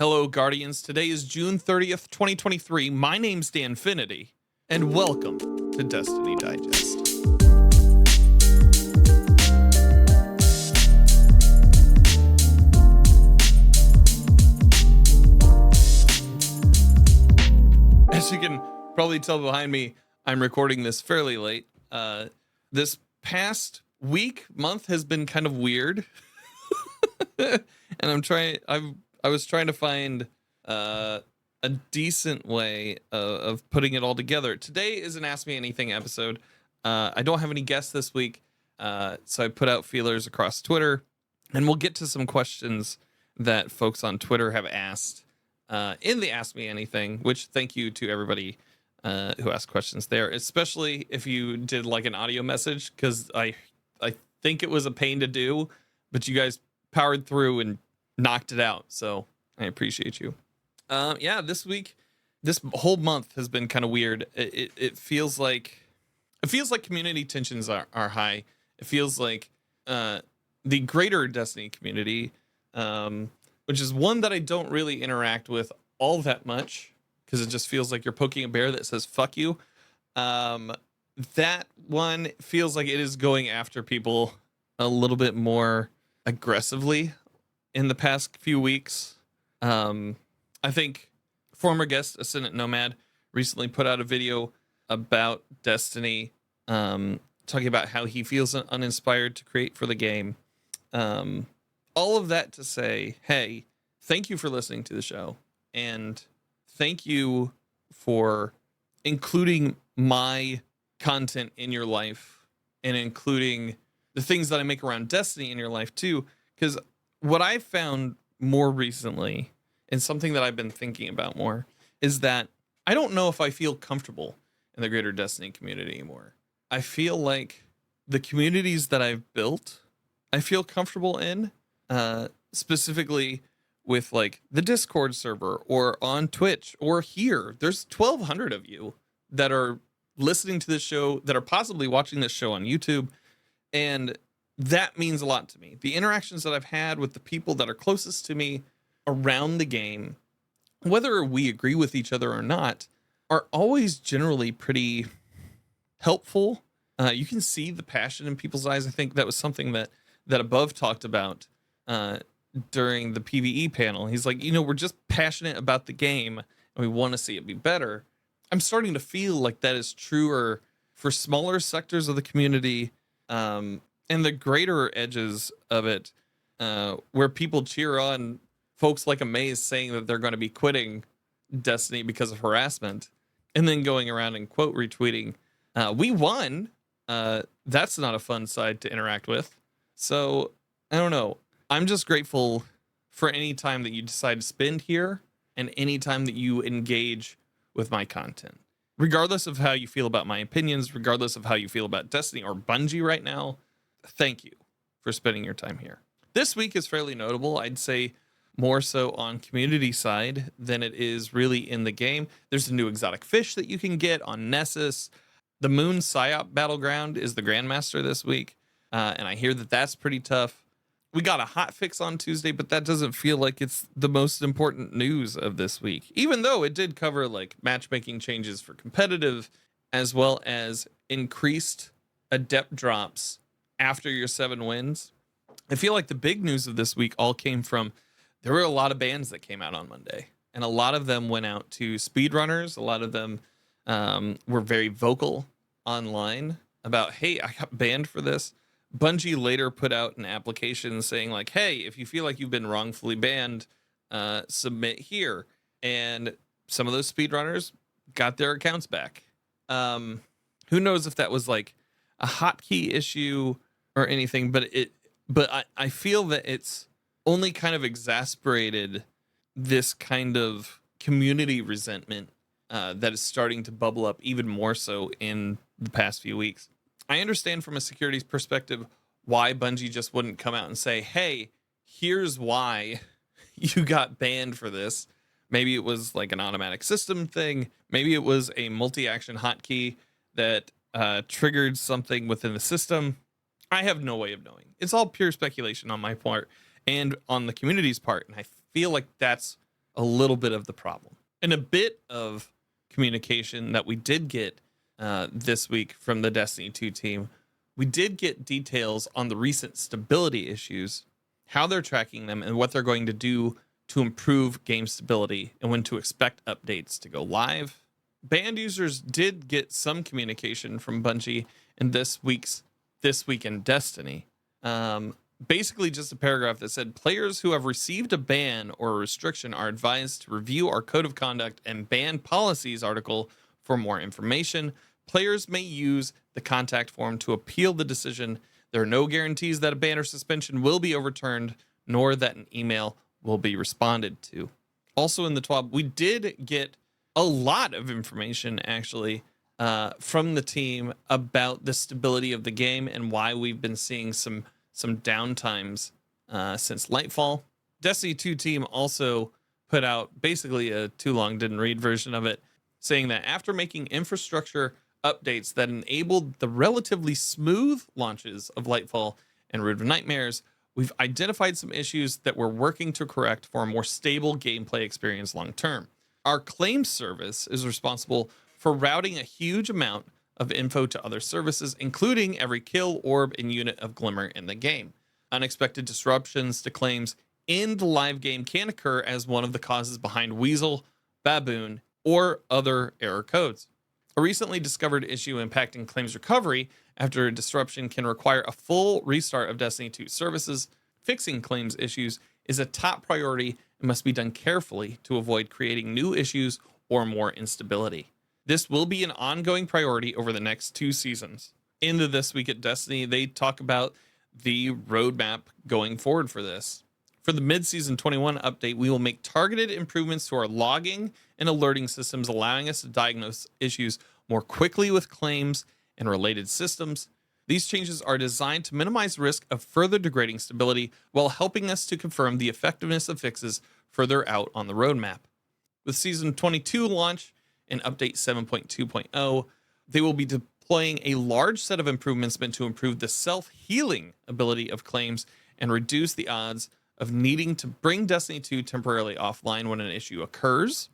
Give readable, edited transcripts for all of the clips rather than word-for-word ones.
Hello, Guardians. Today is June 30th, 2023. My name's Danfinity, and welcome to Destiny Digest. As you can probably tell behind me, I'm recording this fairly late. This past month has been kind of weird. And I was trying to find a decent way of putting it all together. Today is an Ask Me Anything episode. I don't have any guests this week, so I put out feelers across Twitter, and we'll get to some questions that folks on Twitter have asked in the Ask Me Anything, which thank you to everybody who asked questions there, especially if you did like an audio message, because I think it was a pain to do, but you guys powered through and knocked it out, so I appreciate you. This week, this whole month has been kind of weird. It feels like community tensions are high. It feels like the greater Destiny community, which is one that I don't really interact with all that much, because it just feels like you're poking a bear that says fuck you. That one feels like it is going after people a little bit more aggressively in the past few weeks. I think former guest Ascendant Nomad recently put out a video about Destiny, talking about how he feels uninspired to create for the game. All of that to say, hey, thank you for listening to the show, and thank you for including my content in your life and including the things that I make around Destiny in your life too. Because what I found more recently, and something that I've been thinking about more, is that I don't know if I feel comfortable in the greater Destiny community anymore. I feel like the communities that I've built, I feel comfortable in, specifically with like the Discord server or on Twitch or here. There's 1,200 of you that are listening to this show, that are possibly watching this show on YouTube, and that means a lot to me. The interactions that I've had with the people that are closest to me around the game, whether we agree with each other or not, are always generally pretty helpful. You can see the passion in people's eyes. I think that was something that Above talked about during the PvE panel. He's like, we're just passionate about the game and we want to see it be better. I'm starting to feel like that is truer for smaller sectors of the community, and the greater edges of it, where people cheer on folks like Amaze saying that they're going to be quitting Destiny because of harassment, and then going around and quote retweeting, we won. That's not a fun side to interact with. So I don't know. I'm just grateful for any time that you decide to spend here and any time that you engage with my content, regardless of how you feel about my opinions, regardless of how you feel about Destiny or Bungie right now. Thank you for spending your time here. This week is fairly notable. I'd say more so on community side than it is really in the game. There's a new exotic fish that you can get on Nessus. The Moon Psyop Battleground is the Grandmaster this week, and I hear that that's pretty tough. We got a hot fix on Tuesday, but that doesn't feel like it's the most important news of this week, even though it did cover like matchmaking changes for competitive, as well as increased adept drops after your 7 wins. I feel like the big news of this week all came from, there were a lot of bans that came out on Monday, and a lot of them went out to speedrunners. A lot of them were very vocal online about, hey, I got banned for this. Bungie later put out an application saying like, hey, if you feel like you've been wrongfully banned, submit here. And some of those speedrunners got their accounts back. Who knows if that was like a hotkey issue or anything, but I feel that it's only kind of exasperated this kind of community resentment that is starting to bubble up even more so in the past few weeks. I understand from a securities perspective why Bungie just wouldn't come out and say, hey, here's why you got banned for this. Maybe it was like an automatic system thing. Maybe it was a multi-action hotkey that triggered something within the system. I have no way of knowing. It's all pure speculation on my part and on the community's part. And I feel like that's a little bit of the problem. And a bit of communication that we did get this week from the Destiny 2 team, we did get details on the recent stability issues, how they're tracking them, and what they're going to do to improve game stability and when to expect updates to go live. Band users did get some communication from Bungie in This Week in Destiny. Basically just a paragraph that said players who have received a ban or a restriction are advised to review our code of conduct and ban policies article for more information. Players may use the contact form to appeal the decision. There are no guarantees that a ban or suspension will be overturned, nor that an email will be responded to. Also in the TWAB, we did get a lot of information actually from the team about the stability of the game and why we've been seeing some downtimes since Lightfall. Destiny 2 team also put out basically a too long didn't read version of it, saying that after making infrastructure updates that enabled the relatively smooth launches of Lightfall and Root of Nightmares, we've identified some issues that we're working to correct for a more stable gameplay experience long term. Our claims service is responsible for routing a huge amount of info to other services, including every kill, orb, and unit of glimmer in the game. Unexpected disruptions to claims in the live game can occur as one of the causes behind Weasel, Baboon, or other error codes. A recently discovered issue impacting claims recovery after a disruption can require a full restart of Destiny 2 services. Fixing claims issues is a top priority and must be done carefully to avoid creating new issues or more instability. This will be an ongoing priority over the next 2 seasons. Into This Week at Destiny, they talk about the roadmap going forward for this. For the mid-season 21 update, we will make targeted improvements to our logging and alerting systems, allowing us to diagnose issues more quickly with claims and related systems. These changes are designed to minimize risk of further degrading stability while helping us to confirm the effectiveness of fixes further out on the roadmap. With Season 22 launch and Update 7.2.0, they will be deploying a large set of improvements meant to improve the self-healing ability of claims and reduce the odds of needing to bring Destiny 2 temporarily offline when an issue occurs.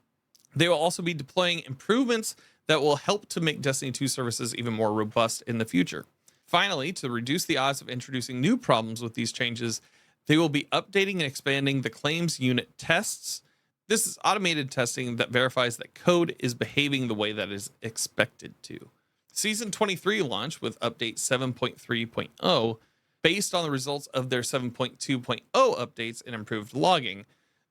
They will also be deploying improvements that will help to make Destiny 2 services even more robust in the future. Finally, to reduce the odds of introducing new problems with these changes, they will be updating and expanding the claims unit tests. This is automated testing that verifies that code is behaving the way that is expected to. Season 23 launch with update 7.3.0, based on the results of their 7.2.0 updates and improved logging.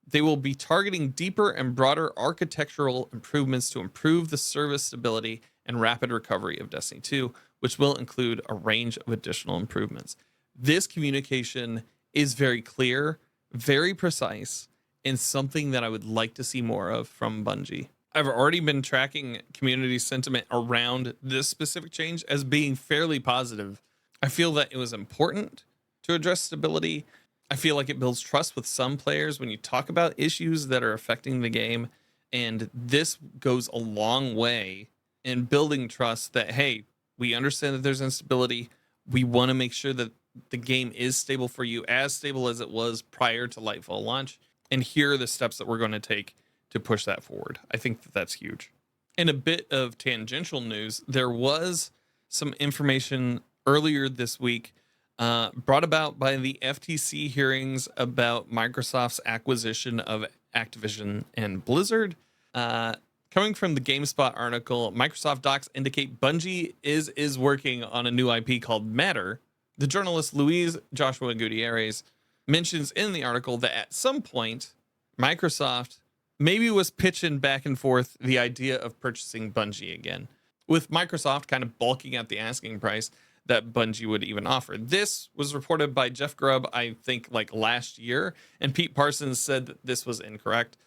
They will be targeting deeper and broader architectural improvements to improve the service stability and rapid recovery of Destiny 2, which will include a range of additional improvements. This communication is very clear, very precise, and something that I would like to see more of from Bungie. I've already been tracking community sentiment around this specific change as being fairly positive. I feel that it was important to address stability. I feel like it builds trust with some players when you talk about issues that are affecting the game. And this goes a long way in building trust that, hey, we understand that there's instability. We want to make sure that the game is stable for you, as stable as it was prior to Lightfall launch. And here are the steps that we're going to take to push that forward. I think that that's huge. In a bit of tangential news, there was some information earlier this week brought about by the FTC hearings about Microsoft's acquisition of Activision and Blizzard. Coming from the GameSpot article, Microsoft docs indicate Bungie is working on a new IP called Matter. The journalist Luis Joshua Gutierrez mentions in the article that at some point, Microsoft maybe was pitching back and forth the idea of purchasing Bungie again, with Microsoft kind of balking at the asking price that Bungie would even offer. This was reported by Jeff Grubb, I think, like last year, and Pete Parsons said that this was incorrect.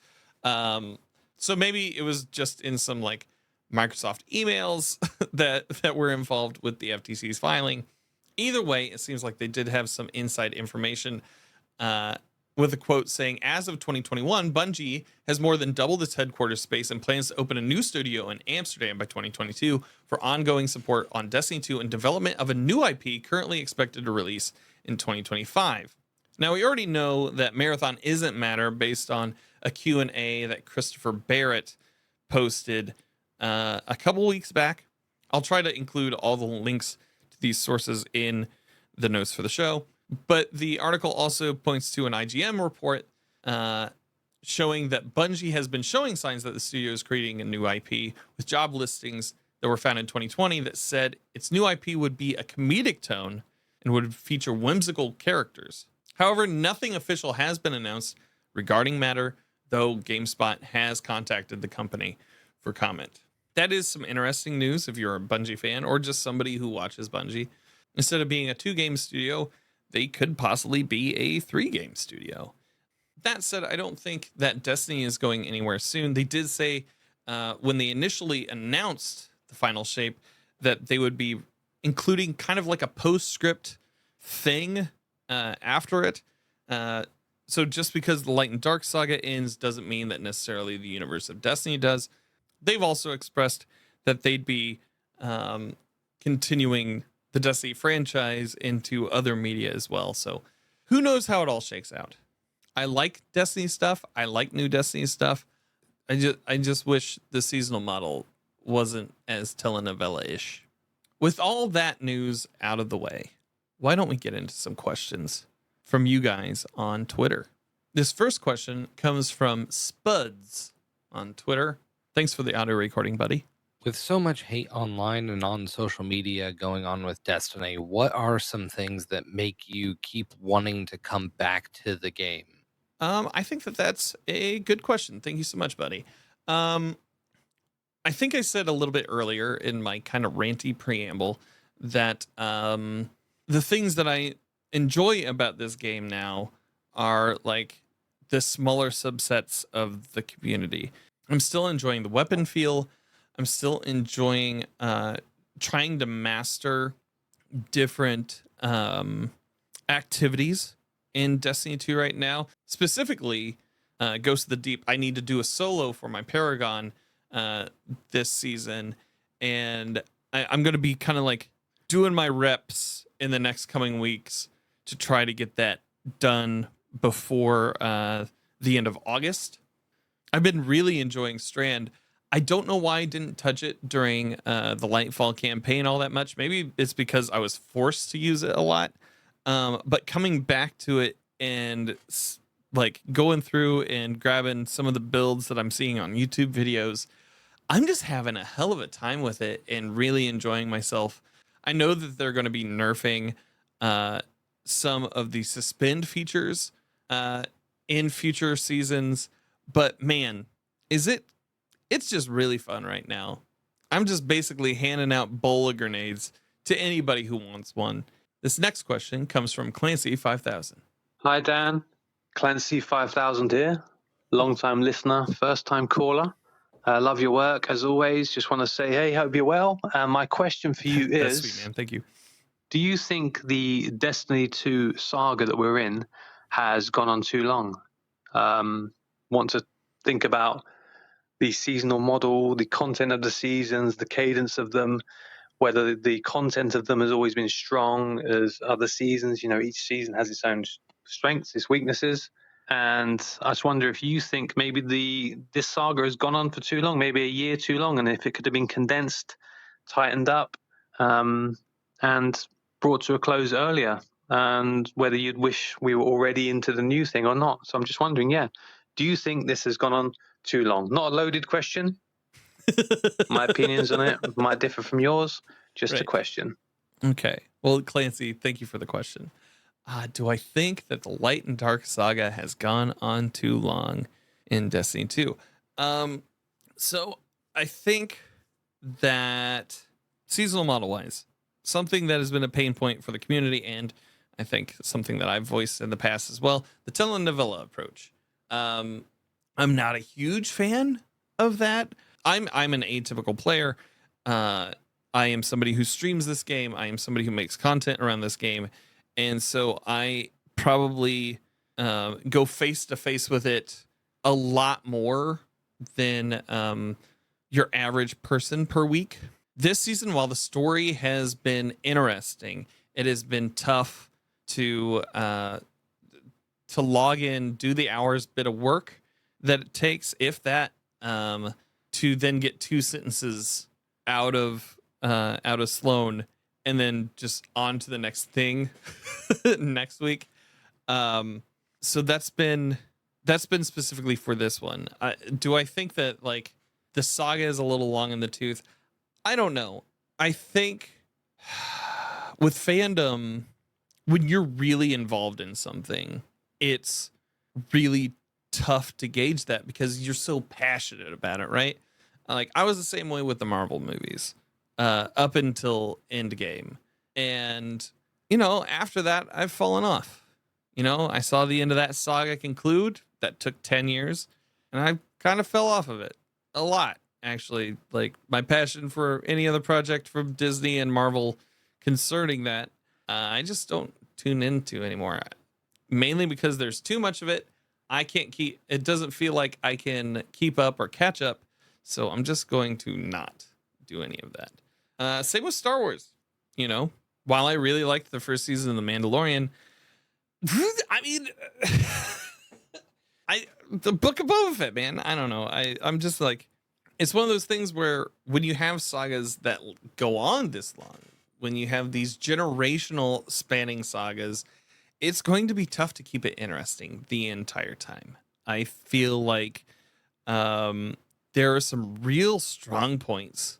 So maybe it was just in some like Microsoft emails that were involved with the FTC's filing. Either way, it seems like they did have some inside information with a quote saying, as of 2021, Bungie has more than doubled its headquarters space and plans to open a new studio in Amsterdam by 2022 for ongoing support on Destiny 2 and development of a new IP currently expected to release in 2025. Now, we already know that Marathon isn't Matter based on a Q&A that Christopher Barrett posted a couple weeks back. I'll try to include all the links to these sources in the notes for the show. But the article also points to an IGN report showing that Bungie has been showing signs that the studio is creating a new IP with job listings that were found in 2020 that said its new IP would be a comedic tone and would feature whimsical characters. However, nothing official has been announced regarding matter, though GameSpot has contacted the company for comment. That is some interesting news if you're a Bungie fan or just somebody who watches Bungie. Instead of being a 2-game studio, they could possibly be a 3-game studio. That said, I don't think that Destiny is going anywhere soon. They did say when they initially announced the final shape that they would be including kind of like a postscript thing after it. So just because the Light and Dark saga ends doesn't mean that necessarily the universe of Destiny does. They've also expressed that they'd be continuing the Destiny franchise into other media as well. So who knows how it all shakes out. I like Destiny stuff. I like new Destiny stuff. I just wish the seasonal model wasn't as telenovela-ish. With all that news out of the way, why don't we get into some questions from you guys on Twitter? This first question comes from Spuds on Twitter. Thanks for the audio recording, buddy. With so much hate online and on social media going on with Destiny, what are some things that make you keep wanting to come back to the game? I think that's a good question. Thank you so much, buddy. I think I said a little bit earlier in my kind of ranty preamble that the things that I enjoy about this game now are like the smaller subsets of the community. I'm still enjoying the weapon feel. I'm still enjoying trying to master different activities in Destiny 2 right now. Specifically, Ghost of the Deep. I need to do a solo for my Paragon this season, and I'm going to be kind of like doing my reps in the next coming weeks to try to get that done before the end of August. I've been really enjoying Strand. I don't know why I didn't touch it during the Lightfall campaign all that much. Maybe it's because I was forced to use it a lot. But coming back to it and like going through and grabbing some of the builds that I'm seeing on YouTube videos, I'm just having a hell of a time with it and really enjoying myself. I know that they're going to be nerfing some of the suspend features in future seasons, but man, it's just really fun right now. I'm just basically handing out bowl of grenades to anybody who wants one. This next question comes from Clancy 5000. Hi, Dan. Clancy 5000 here. Long-time listener, first-time caller. Love your work, as always. Just want to say, hey, hope you're well. My question for you is... That's sweet, man. Thank you. Do you think the Destiny 2 saga that we're in has gone on too long? Want to think about the seasonal model, the content of the seasons, the cadence of them, whether the content of them has always been strong as other seasons. You know, each season has its own strengths, its weaknesses. And I just wonder if you think maybe this saga has gone on for too long, maybe a year too long, and if it could have been condensed, tightened up, and brought to a close earlier, and whether you'd wish we were already into the new thing or not. So I'm just wondering, do you think this has gone on too long? Not a loaded question. My opinions on it might differ from yours. Just a question. Okay. Well, Clancy, thank you for the question. Do I think that the Light and Dark saga has gone on too long in Destiny 2? So I think that seasonal model wise, something that has been a pain point for the community, and I think something that I've voiced in the past as well, the telenovela approach. I'm not a huge fan of that. I'm an atypical player. I am somebody who streams this game. I am somebody who makes content around this game. And so I probably go face to face with it a lot more than your average person per week. This season, while the story has been interesting, it has been tough to log in, do the hours bit of work that it takes, if that, to then get 2 sentences out of Sloan and then just on to the next thing next week. So that's been specifically for this one. Do I think that like the saga is a little long in the tooth? I don't know. I think with fandom, when you're really involved in something, it's really tough to gauge that because you're so passionate about it, right? Like I was the same way with the Marvel movies, up until Endgame, and after that I've fallen off. I saw the end of that saga conclude. That took 10 years, and I kind of fell off of it a lot, actually. Like my passion for any other project from Disney and Marvel concerning that, I just don't tune into anymore. Mainly because there's too much of it. I can't keep. It doesn't feel like I can keep up or catch up, so I'm just going to not do any of that. Same with Star Wars. While I really liked the first season of The Mandalorian, I mean, the Book of Boba Fett, man. I don't know. I'm just like, it's one of those things where when you have sagas that go on this long, when you have these generational spanning sagas, it's going to be tough to keep it interesting the entire time. I feel like there are some real strong points.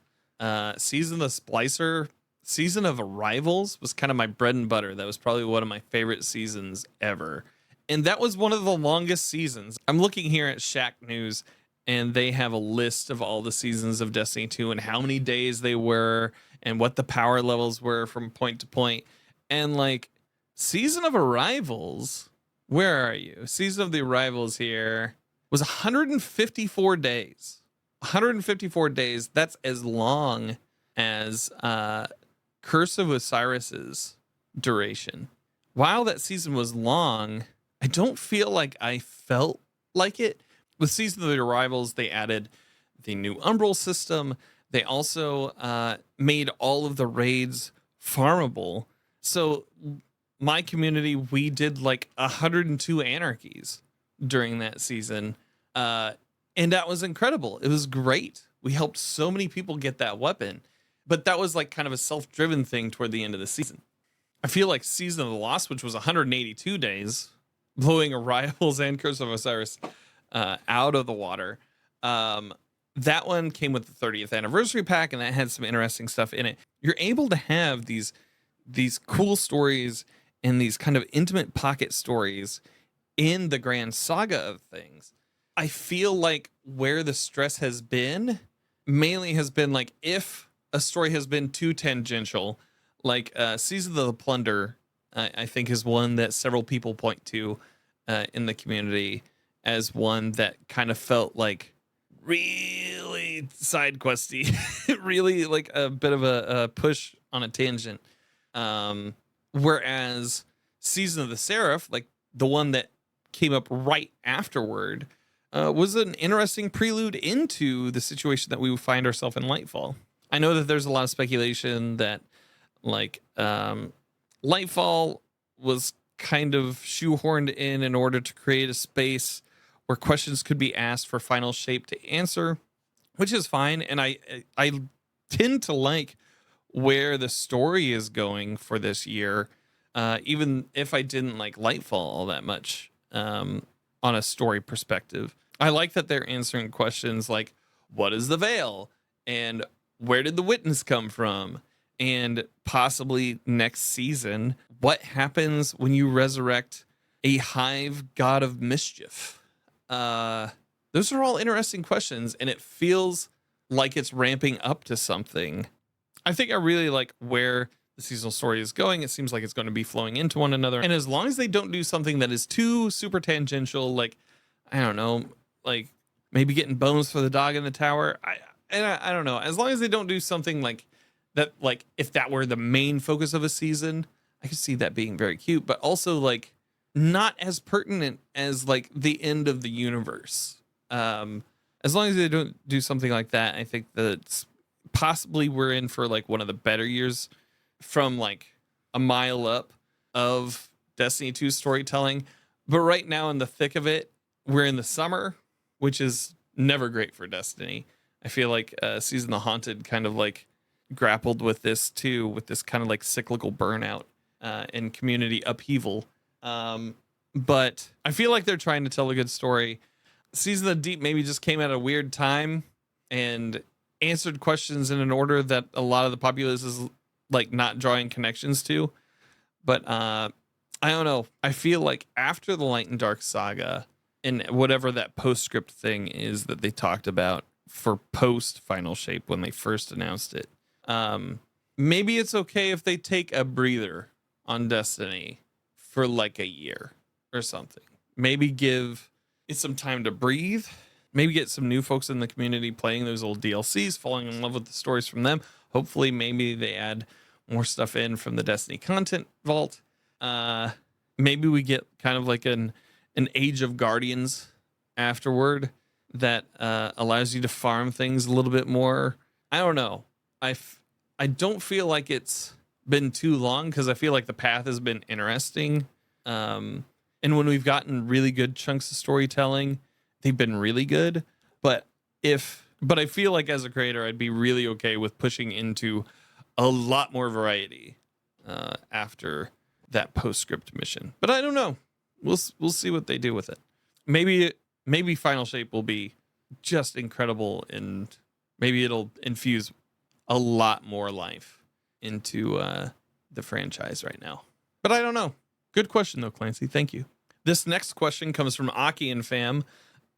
Season of the Splicer, Season of Arrivals was kind of my bread and butter. That was probably one of my favorite seasons ever. And that was one of the longest seasons. I'm looking here at Shack News, and they have a list of all the seasons of Destiny 2 and how many days they were and what the power levels were from point to point. And like, Season of Arrivals, where are you? Season of the Arrivals here was 154 days. 154 days. That's as long as Curse of Osiris's duration. While that season was long, I don't feel like I felt like it. With Season of the Arrivals, they added the new Umbral system. They also made all of the raids farmable. So my community, we did like 102 anarchies during that season. And that was incredible. It was great. We helped so many people get that weapon. But that was like kind of a self-driven thing toward the end of the season. I feel like Season of the Lost, which was 182 days, blowing Arrivals and Curse of Osiris out of the water. That one came with the 30th anniversary pack, and that had some interesting stuff in it. You're able to have these cool stories and these kind of intimate pocket stories in the grand saga of things. I feel like where the stress has been mainly has been like if a story has been too tangential, like Season of the Plunder, I think is one that several people point to in the community as one that kind of felt like really side questy, really like a bit of a push on a tangent. Whereas Season of the Seraph, like the one that came up right afterward, was an interesting prelude into the situation that we would find ourselves in Lightfall. I know that there's a lot of speculation that like Lightfall was kind of shoehorned in order to create a space where questions could be asked for Final Shape to answer, which is fine. And I tend to like where the story is going for this year, even if I didn't like Lightfall all that much on a story perspective. I like that they're answering questions like, what is the veil? And where did the witness come from? And possibly next season, what happens when you resurrect a hive god of mischief? Those are all interesting questions, and it feels like it's ramping up to something. I think I really like where the seasonal story is going. It seems like it's going to be flowing into one another. And as long as they don't do something that is too super tangential, like, I don't know, like maybe getting bones for the dog in the tower. I don't know. As long as they don't do something like that, like if that were the main focus of a season, I could see that being very cute, but also like not as pertinent as like the end of the universe. As long as they don't do something like that, I think that possibly we're in for like one of the better years from like a mile up of Destiny 2 storytelling. But right now in the thick of it, we're in the summer. which is never great for Destiny. I feel like Season of the Haunted kind of like grappled with this too, with this kind of like cyclical burnout and community upheaval. But I feel like they're trying to tell a good story. Season of the Deep maybe just came at a weird time and answered questions in an order that a lot of the populace is like not drawing connections to. But I don't know. I feel like after the Light and Dark saga and whatever that postscript thing is that they talked about for post Final Shape when they first announced it, maybe it's okay if they take a breather on Destiny for like a year or something. Maybe give it some time to breathe. Maybe get some new folks in the community playing those old DLCs, falling in love with the stories from them. Hopefully, maybe they add more stuff in from the Destiny content vault. Maybe we get kind of like an Age of Guardians afterward that allows you to farm things a little bit more. I don't know. I don't feel like it's been too long because I feel like the path has been interesting. And when we've gotten really good chunks of storytelling, they've been really good. But I feel like as a creator, I'd be really okay with pushing into a lot more variety after that postscript mission. But I don't know. We'll see what they do with it. Maybe Final Shape will be just incredible, and maybe it'll infuse a lot more life into the franchise right now. But I don't know. Good question though, Clancy. Thank you. This next question comes from Aki and Fam.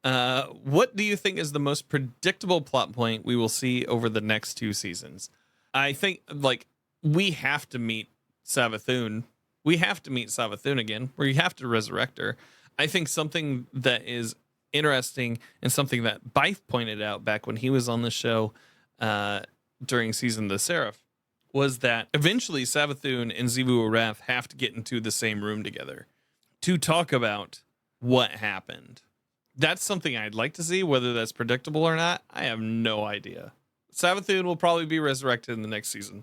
What do you think is the most predictable plot point we will see over the next 2 seasons? I think like we have to meet Savathun. We have to meet Savathun again. We have to resurrect her. I think something that is interesting and something that Byfe pointed out back when he was on the show during Season of the Seraph was that eventually Savathun and Xivu Arath have to get into the same room together to talk about what happened. That's something I'd like to see. Whether that's predictable or not, I have no idea. Savathun will probably be resurrected in the next season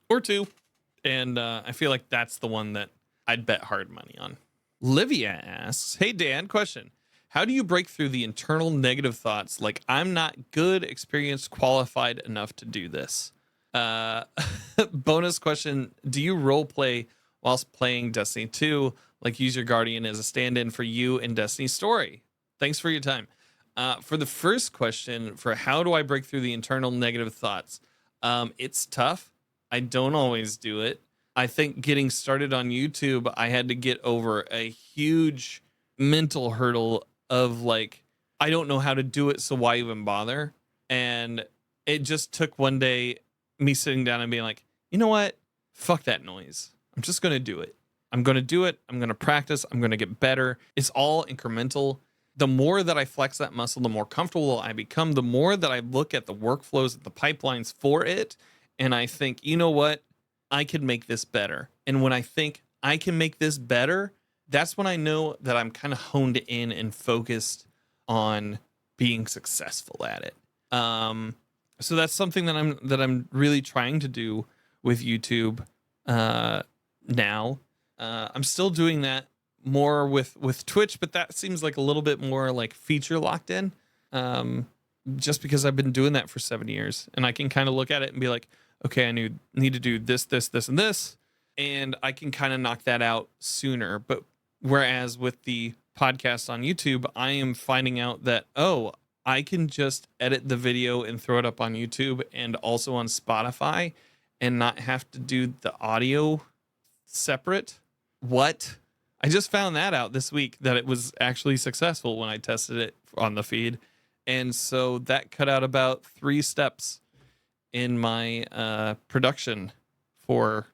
or 2. And I feel like that's the one that I'd bet hard money on. Livia asks, hey, Dan, question. How do you break through the internal negative thoughts like I'm not good, experienced, qualified enough to do this? Bonus question. Do you role play whilst playing Destiny 2? Like use your Guardian as a stand-in for you in Destiny story? Thanks for your time. For the first question, for how do I break through the internal negative thoughts? It's tough. I don't always do it. I think getting started on YouTube, I had to get over a huge mental hurdle of like, I don't know how to do it, so why even bother? And it just took one day me sitting down and being like, you know what? Fuck that noise. I'm just going to do it. I'm going to do it. I'm going to practice. I'm going to get better. It's all incremental. The more that I flex that muscle, the more comfortable I become, the more that I look at the workflows, the pipelines for it. And I think, you know what? I can make this better. And when I think I can make this better, that's when I know that I'm kind of honed in and focused on being successful at it. So that's something that I'm really trying to do with YouTube now. I'm still doing that more with Twitch, but that seems like a little bit more like feature locked in. Just because I've been doing that for 7 years, and I can kind of look at it and be like, okay, I need to do this, and this, and I can kind of knock that out sooner. But whereas with the podcast on YouTube, I am finding out that, oh, I can just edit the video and throw it up on YouTube and also on Spotify and not have to do the audio separate. What? I just found that out this week, that it was actually successful when I tested it on the feed. And so that cut out about 3 steps in my production for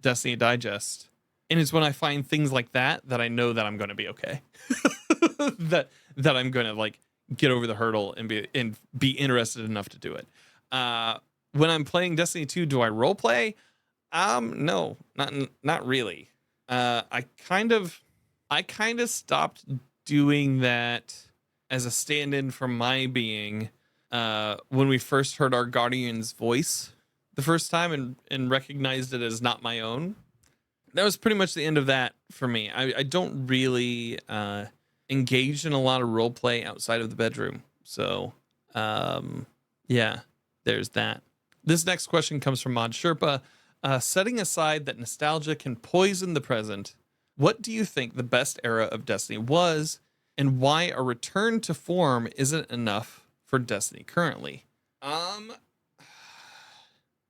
Destiny Digest. And it's when I find things like that I know that I'm going to be okay. that I'm going to like get over the hurdle and be interested enough to do it. When I'm playing Destiny 2, do I role play? No, not really. I kind of stopped doing that as a stand-in for my being when we first heard our Guardian's voice the first time and recognized it as not my own. That was pretty much the end of that for me. I don't really engaged in a lot of role play outside of the bedroom. So, yeah, there's that. This next question comes from Mod Sherpa. Setting aside that nostalgia can poison the present, what do you think the best era of Destiny was, and why a return to form isn't enough for Destiny currently?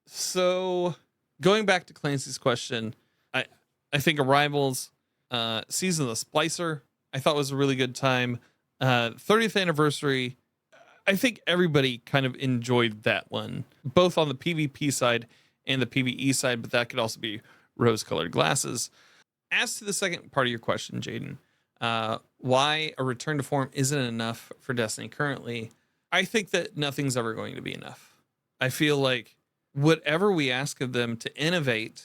So going back to Clancy's question, I think Arrivals, Season of the Splicer, I thought was a really good time. 30th anniversary, I think everybody kind of enjoyed that one, both on the PvP side and the PvE side, but that could also be rose-colored glasses. As to the second part of your question, Jaden, why a return to form isn't enough for Destiny currently, I think that nothing's ever going to be enough. I feel like whatever we ask of them to innovate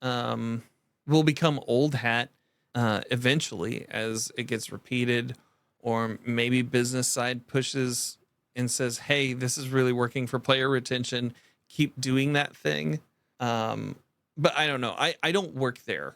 will become old hat eventually as it gets repeated, or maybe business side pushes and says, hey, this is really working for player retention, keep doing that thing. But I don't know. I don't work there.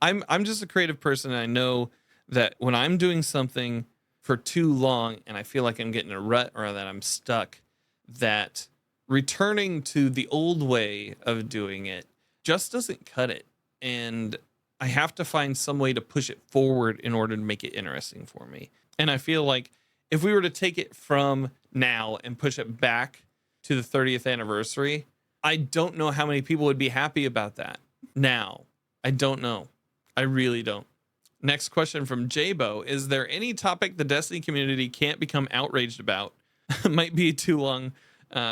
I'm just a creative person, and I know that when I'm doing something for too long and I feel like I'm getting a rut or that I'm stuck, that returning to the old way of doing it just doesn't cut it. And I have to find some way to push it forward in order to make it interesting for me. And I feel like if we were to take it from now and push it back to the 30th anniversary, I don't know how many people would be happy about that. Now, I don't know. I really don't. Next question from Jabo. Is there any topic the Destiny community can't become outraged about? Might be too long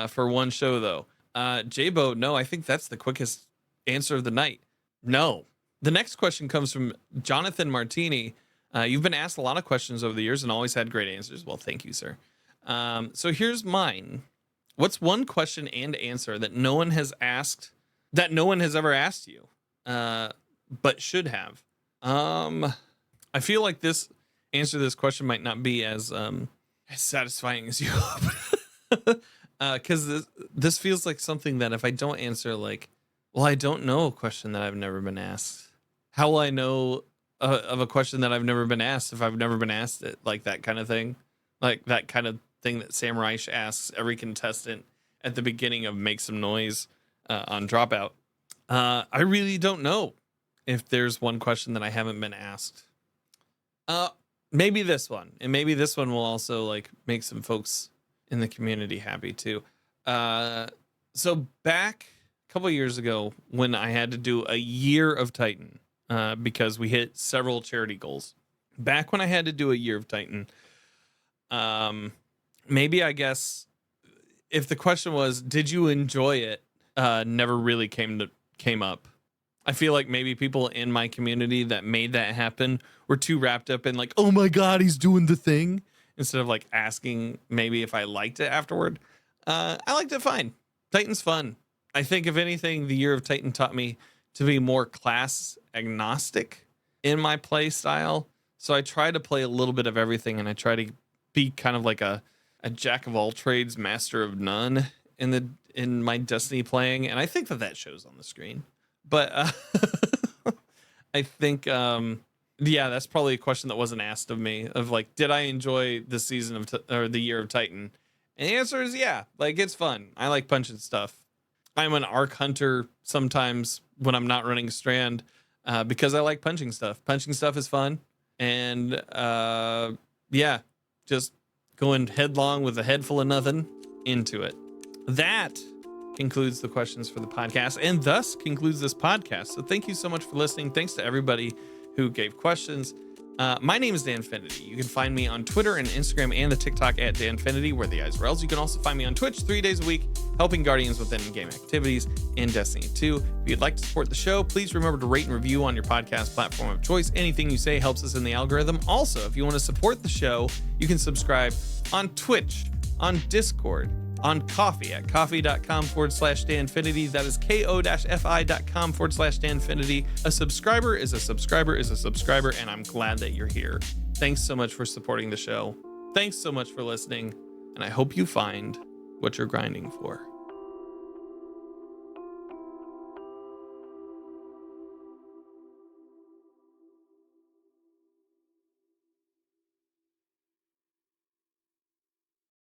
for one show, though. Jabo, no, I think that's the quickest answer of the night. No. The next question comes from Jonathan Martini. You've been asked a lot of questions over the years and always had great answers. Well, thank you, sir. So here's mine. What's one question and answer that no one has asked, that no one has ever asked you, but should have? I feel like this answer to this question might not be as satisfying as you hope. Because this feels like something that if I don't answer, like, well, I don't know a question that I've never been asked. How will I know of a question that I've never been asked if I've never been asked it? Like that kind of thing, like that kind of thing that Sam Reich asks every contestant at the beginning of Make Some Noise on Dropout. I really don't know if there's one question that I haven't been asked. Maybe this one, and maybe this one will also like make some folks in the community happy too. So back a couple of years ago when I had to do a year of Titan, because we hit several charity goals. Back when I had to do a year of Titan, maybe I guess if the question was, did you enjoy it? Never really came up. I feel like maybe people in my community that made that happen were too wrapped up in like, oh my God, he's doing the thing, instead of like asking maybe if I liked it afterward. I liked it fine. Titan's fun. I think if anything, the year of Titan taught me to be more class agnostic in my play style. So I try to play a little bit of everything, and I try to be kind of like a jack of all trades, master of none in my Destiny playing. And I think that shows on the screen. But I think, yeah, that's probably a question that wasn't asked of me, of like, did I enjoy the season of or the year of Titan? And the answer is yeah. Like, it's fun. I like punching stuff. I'm an arc hunter sometimes when I'm not running Strand, because I like punching stuff. Punching stuff is fun. And yeah, just going headlong with a head full of nothing into it. That concludes the questions for the podcast, and thus concludes this podcast. So thank you so much for listening. Thanks to everybody who gave questions. My name is Danfinity. You can find me on Twitter and Instagram and the TikTok at Danfinity, where the eyes are else. You can also find me on Twitch 3 days a week, helping Guardians with in-game activities in Destiny 2. If you'd like to support the show, please remember to rate and review on your podcast platform of choice. Anything you say helps us in the algorithm. Also, if you want to support the show, you can subscribe on Twitch, on Discord, on Coffee at coffee.com/Danfinity. That is ko-fi.com/Danfinity. A subscriber is a subscriber is a subscriber, and I'm glad that you're here. Thanks so much for supporting the show. Thanks so much for listening, and I hope you find what you're grinding for.